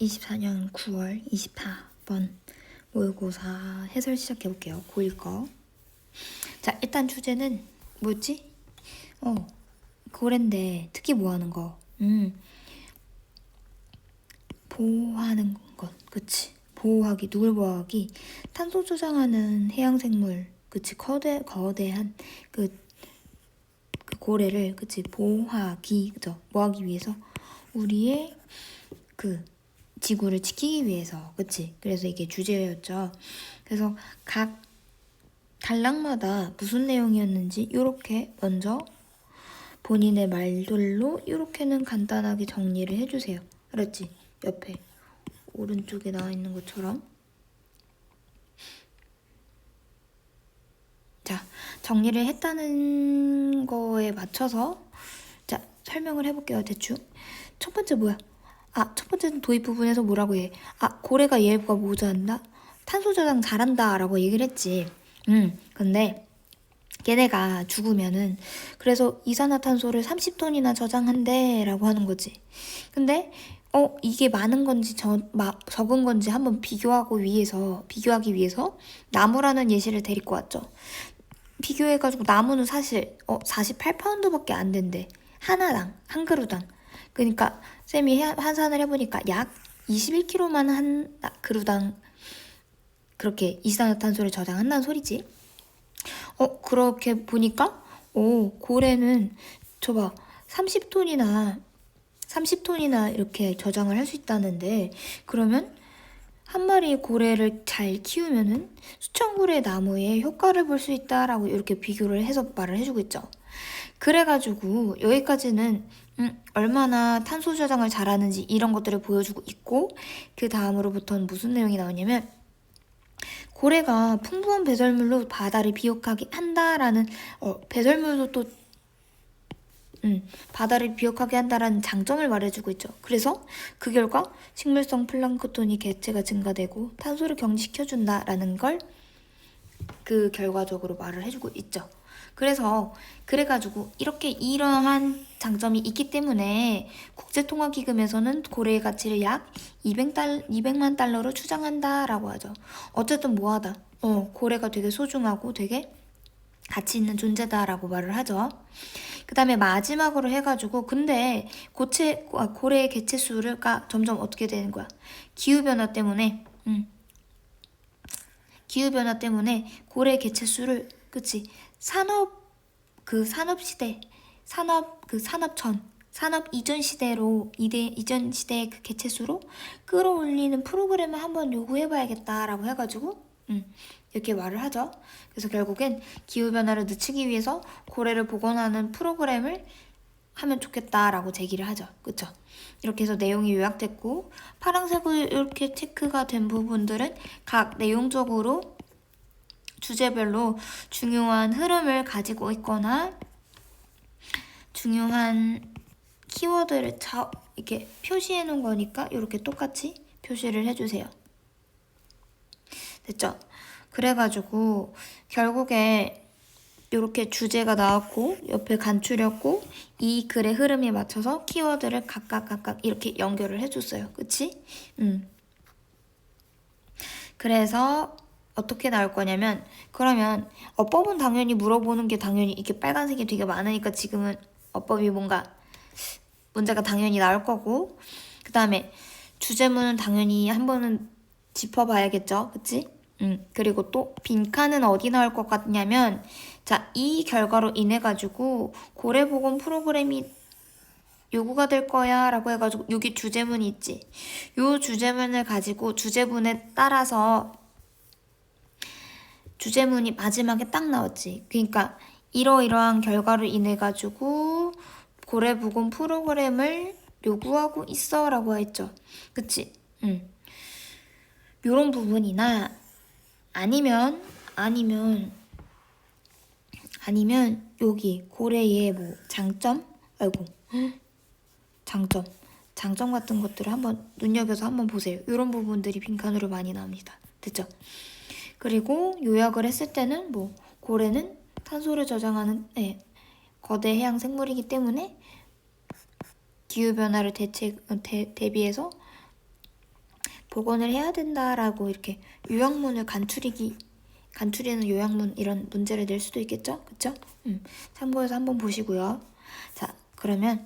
2024년 9월 24번 모의고사 해설 시작해볼게요. 고1 거. 자, 일단 주제는 뭐였지? 고래인데 특히 뭐 하는 거? 보호하는 것. 그치. 보호하기. 누굴 보호하기? 탄소 저장하는 해양생물. 그치. 거대한 그 고래를, 그치. 보호하기. 그죠. 뭐 하기 위해서? 우리의 지구를 지키기 위해서. 그치? 그래서 이게 주제였죠. 그래서 각 단락마다 무슨 내용이었는지 요렇게 먼저 본인의 말들로 요렇게는 간단하게 정리를 해주세요. 알았지? 옆에 오른쪽에 나와 있는 것처럼. 자, 정리를 했다는 거에 맞춰서 자, 설명을 해볼게요. 대충. 첫 번째 뭐야? 첫 번째는 도입 부분에서 뭐라고 해? 고래가 얘가 모자란다? 탄소 저장 잘한다 라고 얘기를 했지. 근데 걔네가 죽으면은 그래서 이산화탄소를 30톤이나 저장한대 라고 하는 거지. 근데 이게 많은 건지 적은 건지 한번 비교하기 위해서 나무라는 예시를 데리고 왔죠. 비교해가지고 나무는 사실 48파운드밖에 안 된대. 하나당, 한 그루당. 그러니까 쌤이 환산을 해보니까 약 21kg만 한 그루당 그렇게 이산화탄소를 저장한다는 소리지. 그렇게 보니까 고래는 저봐 30톤이나 이렇게 저장을 할 수 있다는데, 그러면 한 마리의 고래를 잘 키우면은 수천 그루의 나무에 효과를 볼 수 있다라고 이렇게 비교를 해서 말을 해주고 있죠. 그래가지고 여기까지는 얼마나 탄소 저장을 잘하는지 이런 것들을 보여주고 있고, 그 다음으로부터는 무슨 내용이 나오냐면 고래가 풍부한 배설물로 바다를 비옥하게 한다라는 배설물도 또 바다를 비옥하게 한다라는 장점을 말해주고 있죠. 그래서 그 결과 식물성 플랑크톤이 개체가 증가되고 탄소를 경시켜준다라는 걸 그 결과적으로 말을 해주고 있죠. 그래가지고 이렇게 이러한 장점이 있기 때문에 국제통화기금에서는 고래의 가치를 약 200만 달러로 추정한다라고 하죠. 어쨌든 뭐하다. 고래가 되게 소중하고 되게 가치 있는 존재다라고 말을 하죠. 그 다음에 마지막으로 해가지고 근데 고래의 개체 수가 점점 어떻게 되는 거야? 기후변화 때문에 고래 개체 수를, 그치, 산업 이전 시대의 그 개체 수로 끌어올리는 프로그램을 한번 요구해봐야겠다라고 해가지고 이렇게 말을 하죠. 그래서 결국엔 기후변화를 늦추기 위해서 고래를 복원하는 프로그램을 하면 좋겠다라고 제기를 하죠. 그쵸? 이렇게 해서 내용이 요약됐고, 파란색으로 이렇게 체크가 된 부분들은 각 내용적으로 주제별로 중요한 흐름을 가지고 있거나 중요한 키워드를 이렇게 표시해 놓은 거니까 이렇게 똑같이 표시를 해주세요. 됐죠? 그래가지고 결국에 이렇게 주제가 나왔고 옆에 간추렸고 이 글의 흐름에 맞춰서 키워드를 각각 이렇게 연결을 해줬어요. 그치? 그래서 어떻게 나올 거냐면, 그러면 어법은 당연히 물어보는 게 당연히 이렇게 빨간색이 되게 많으니까 지금은 어법이 뭔가 문제가 당연히 나올 거고, 그 다음에 주제문은 당연히 한 번은 짚어봐야겠죠. 그치? 그리고 또 빈칸은 어디 나올 것 같냐면, 자, 이 결과로 인해 가지고 고래 복원 프로그램이 요구가 될 거야 라고 해가지고 여기 주제문이 있지. 요 주제문을 가지고 주제문에 따라서 주제문이 마지막에 딱 나왔지. 그러니까 이러이러한 결과로 인해 가지고 고래 복원 프로그램을 요구하고 있어 라고 했죠. 그치? 요런 부분이나 아니면 여기 고래의 뭐 장점 같은 것들을 한번 눈여겨서 한번 보세요. 이런 부분들이 빈칸으로 많이 나옵니다. 됐죠? 그리고 요약을 했을 때는 뭐 고래는 탄소를 저장하는 거대 해양 생물이기 때문에 기후변화를 대비해서 복원을 해야 된다라고 이렇게 요약문을 간추리는 요약문 이런 문제를 낼 수도 있겠죠? 그쵸? 참고해서 한번 보시고요. 자, 그러면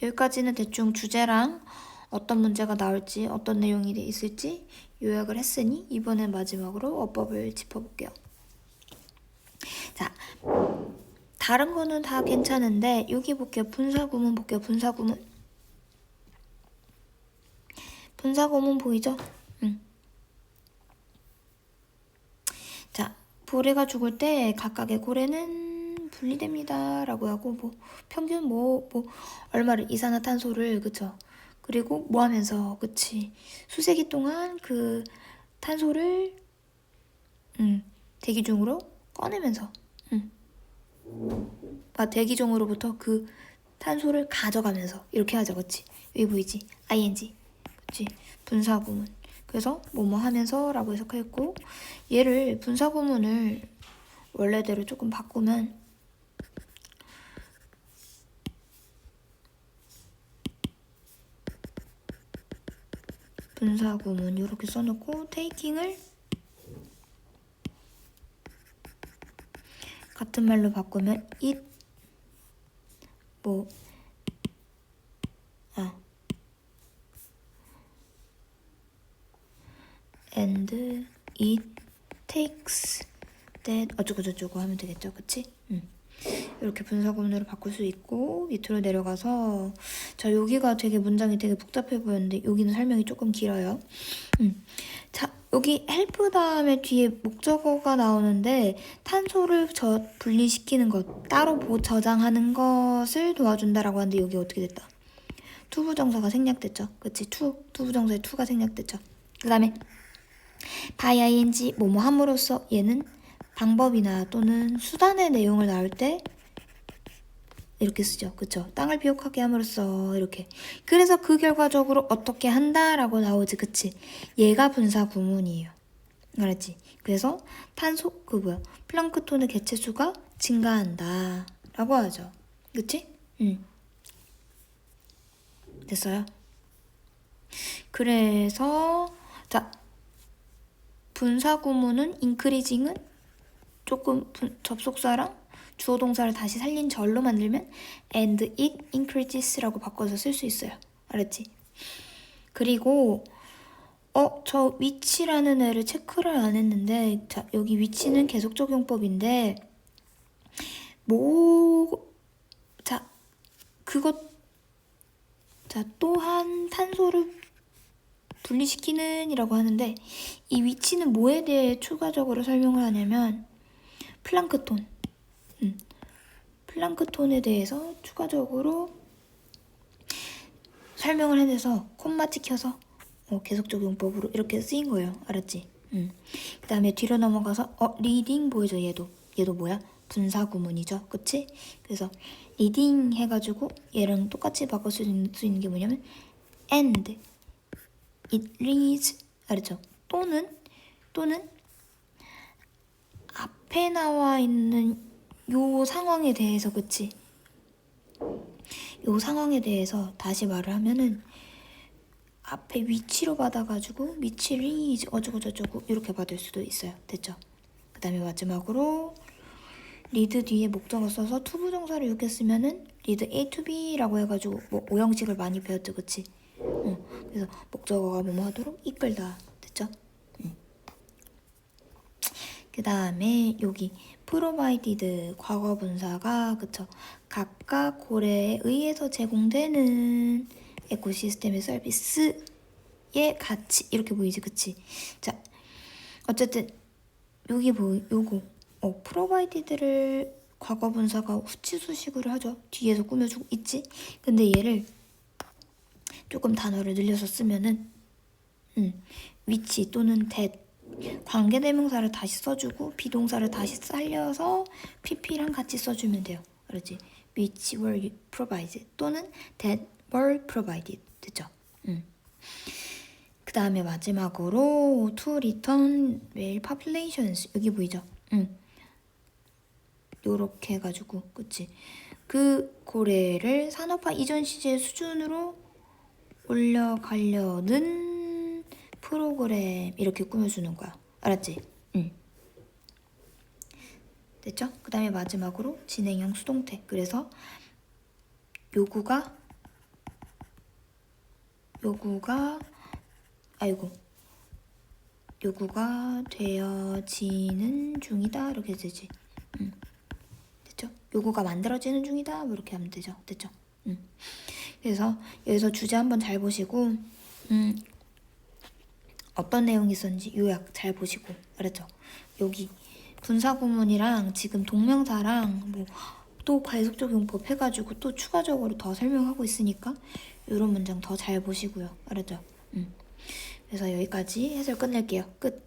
여기까지는 대충 주제랑 어떤 문제가 나올지 어떤 내용이 있을지 요약을 했으니 이번엔 마지막으로 어법을 짚어볼게요. 자, 다른 거는 다 괜찮은데 여기 볼게요. 분사구문 볼게요. 분사구문 보이죠? 자, 고래가 죽을 때 각각의 고래는 분리됩니다 라고 하고 뭐 평균 얼마를 이산화탄소를 그쵸? 그리고 뭐 하면서 그치? 수세기 동안 그 탄소를 대기 중으로 꺼내면서 대기 중으로부터 그 탄소를 가져가면서 이렇게 하죠. 그치? 여기 보이지? ing 그치? 분사구문 그래서 뭐뭐 하면서 라고 해석했고 얘를 분사구문을 원래대로 조금 바꾸면 분사구문 이렇게 써놓고 taking을 같은 말로 바꾸면 it and it takes that 어쩌고저쩌고 하면 되겠죠. 그치? 이렇게 분사구문으로 바꿀 수 있고 밑으로 내려가서 자 여기가 되게 문장이 되게 복잡해 보였는데 여기는 설명이 조금 길어요. 자 여기 help 다음에 뒤에 목적어가 나오는데 탄소를 분리시키는 것 따로 저장하는 것을 도와준다라고 하는데 여기 어떻게 됐다? 투부정사가 생략됐죠. 그치? 투부정사의 투가 생략됐죠. 그 다음에 by ing 뭐뭐 함으로써 얘는 방법이나 또는 수단의 내용을 나올 때 이렇게 쓰죠. 그쵸? 땅을 비옥하게 함으로써 이렇게 그래서 그 결과적으로 어떻게 한다라고 나오지. 그치? 얘가 분사 구문이에요. 알았지? 그래서 플랑크톤의 개체수가 증가한다 라고 하죠. 그치? 됐어요? 그래서 자 분사 구문은 increasing은 조금 접속사랑 주어 동사를 다시 살린 절로 만들면 and it increases라고 바꿔서 쓸 수 있어요. 알았지? 그리고 저 위치라는 애를 체크를 안 했는데 자 여기 위치는 계속 적용법인데 또한 탄소를 분리시키는 이라고 하는데 이 위치는 뭐에 대해 추가적으로 설명을 하냐면 플랑크톤에 대해서 추가적으로 설명을 해내서 콤마 찍혀서 계속 적용법으로 이렇게 쓰인 거예요. 알았지? 그 다음에 뒤로 넘어가서 리딩 보이죠? 얘도 뭐야? 분사 구문이죠. 그치? 그래서 리딩 해가지고 얘랑 똑같이 바꿀 수 있는 게 뭐냐면 and it reads 알았죠? 또는 앞에 나와 있는 요 상황에 대해서 그치? 요 상황에 대해서 다시 말을 하면은 앞에 위치로 받아가지고 위치 reads 어쩌고저쩌고 이렇게 받을 수도 있어요. 됐죠? 그 다음에 마지막으로 리드 뒤에 목적어 써서 투부정사를 이렇게 쓰면은 리드 A to B라고 해가지고 뭐 오형식을 많이 배웠죠. 그치? 그래서 목적어가 뭐뭐 하도록 이끌다. 됐죠? 그 다음에 여기 provided 과거 분사가 그쵸? 각각 고래에 의해서 제공되는 에코시스템의 서비스의 가치 이렇게 보이지. 그치? 자 어쨌든 여기 요거 provided를 과거 분사가 후치수식으로 하죠. 뒤에서 꾸며주고 있지. 근데 얘를 조금 단어를 늘려서 쓰면은 위치 또는 that 관계대명사를 다시 써주고 비동사를 다시 살려서 pp랑 같이 써주면 돼요. 그렇지? which were provided 또는 that were provided 됐죠? 그 다음에 마지막으로 to return whale populations 여기 보이죠? 요렇게 해가지고 그치? 그 고래를 산업화 이전 시제 수준으로 올려가려는 프로그램 이렇게 꾸며주는 거야. 알았지? 응. 됐죠? 그 다음에 마지막으로 진행형 수동태. 그래서 요구가 되어지는 중이다 이렇게 되지. 됐죠? 요구가 만들어지는 중이다 뭐 이렇게 하면 되죠. 됐죠? 그래서 여기서 주제 한번 잘 보시고 어떤 내용이 있었는지 요약 잘 보시고. 알았죠? 여기 분사구문이랑 지금 동명사랑 뭐 또 가속적용법 해가지고 또 추가적으로 더 설명하고 있으니까 이런 문장 더 잘 보시고요. 알았죠? 그래서 여기까지 해설 끝낼게요. 끝.